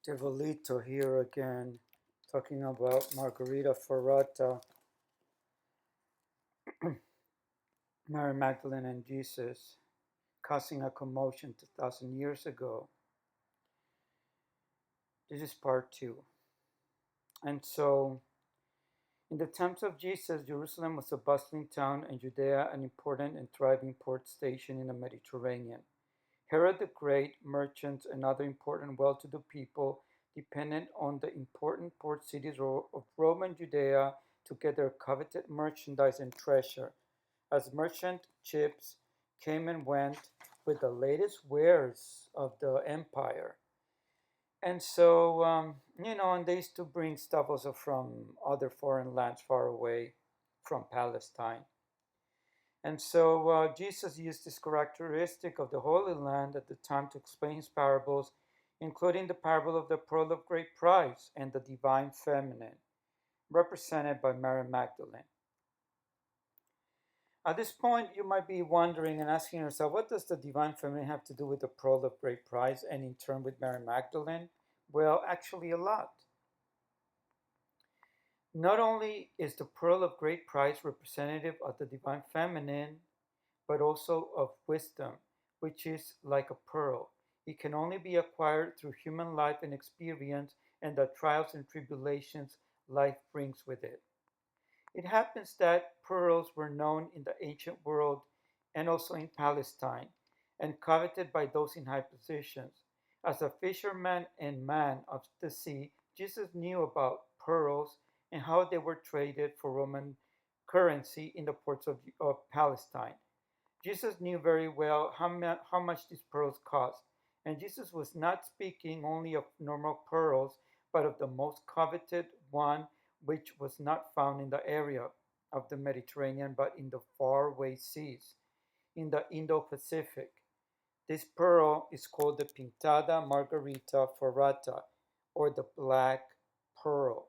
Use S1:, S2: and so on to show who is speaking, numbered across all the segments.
S1: Devolito here again, talking about Margarita Ferata, Mary Magdalene and Jesus, causing a commotion 2,000 years ago. This is part 2. And so, in the times of Jesus, Jerusalem was a bustling town and Judea an important and thriving port station in the Mediterranean. Herod the Great, merchants, and other important well-to-do people depended on the important port cities of Roman Judea to get their coveted merchandise and treasure. As merchant ships came and went with the latest wares of the empire. And so, and they used to bring stuff also from other foreign lands far away from Palestine. And so Jesus used this characteristic of the Holy Land at the time to explain his parables, including the parable of the pearl of great price and the divine feminine, represented by Mary Magdalene. At this point, you might be wondering and asking yourself, what does the divine feminine have to do with the pearl of great price and in turn with Mary Magdalene? Well, actually, a lot. Not only is the pearl of great price representative of the divine feminine, but also of wisdom, which is like a pearl. It can only be acquired through human life and experience and the trials and tribulations life brings with it. It happens that pearls were known in the ancient world and also in Palestine and coveted by those in high positions. As a fisherman and man of the sea, Jesus knew about pearls and how they were traded for Roman currency in the ports of Palestine. Jesus knew very well how much these pearls cost, and Jesus was not speaking only of normal pearls, but of the most coveted one, which was not found in the area of the Mediterranean, but in the faraway seas, in the Indo-Pacific. This pearl is called the Pinctada Margarita Ferata, or the black pearl.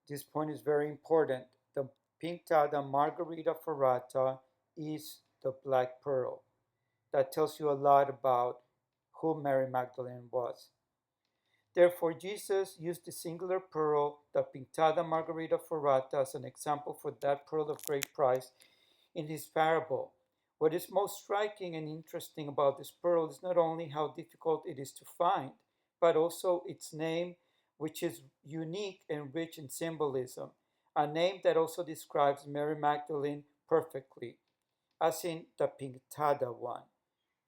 S1: This point is very important. The Pinctada Margarita Ferrata is the black pearl. That tells you a lot about who Mary Magdalene was. Therefore, Jesus used the singular pearl, the Pinctada Margarita Ferrata, as an example for that pearl of great price in his parable. What is most striking and interesting about this pearl is not only how difficult it is to find, but also its name, which is unique and rich in symbolism, a name that also describes Mary Magdalene perfectly, as in the Pinctada one.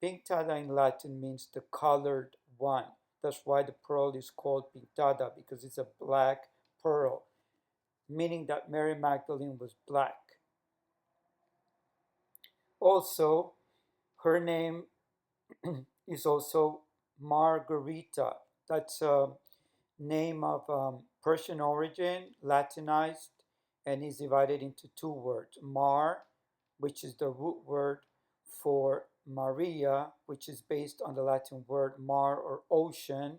S1: Pinctada in Latin means the colored one. That's why the pearl is called Pinctada, because it's a black pearl, meaning that Mary Magdalene was black. Also, her name is also Margarita. That's a name of Persian origin, Latinized, and is divided into two words. Mar, which is the root word for Maria, which is based on the Latin word mar or ocean,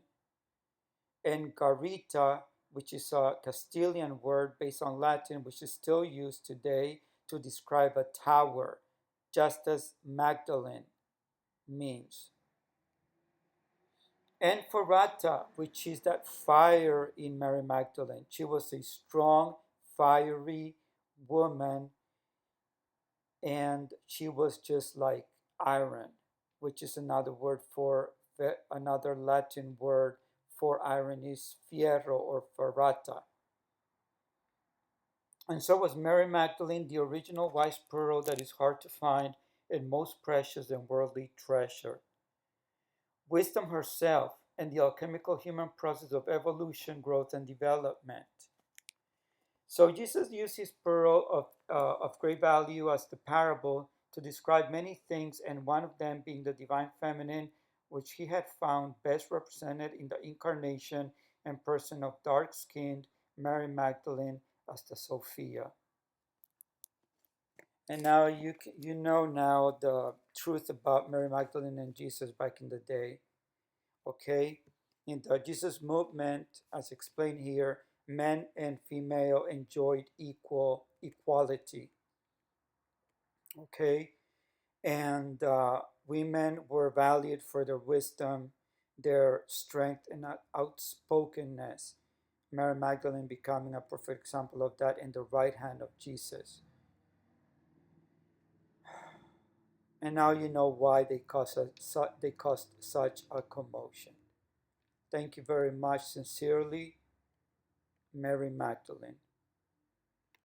S1: and Garita, which is a Castilian word based on Latin, which is still used today to describe a tower, just as Magdalene means. And Ferata, which is that fire in Mary Magdalene. She was a strong, fiery woman, and she was just like iron, which is another word for another Latin word for iron is fierro or ferrata. And so was Mary Magdalene, the original wise pearl that is hard to find and most precious and worldly treasure. Wisdom herself and the alchemical human process of evolution, growth, and development. So Jesus used his pearl of great value as the parable to describe many things, and one of them being the divine feminine, which he had found best represented in the incarnation and person of dark-skinned Mary Magdalene as the Sophia. And now you know now the truth about Mary Magdalene and Jesus back in the day. Okay? In the Jesus movement, as explained here, men and female enjoyed equality. Okay? And women were valued for their wisdom, their strength and outspokenness. Mary Magdalene becoming a perfect example of that in the right hand of Jesus. And now you know why they caused such a commotion. Thank you very much. Sincerely, Mary Magdalene.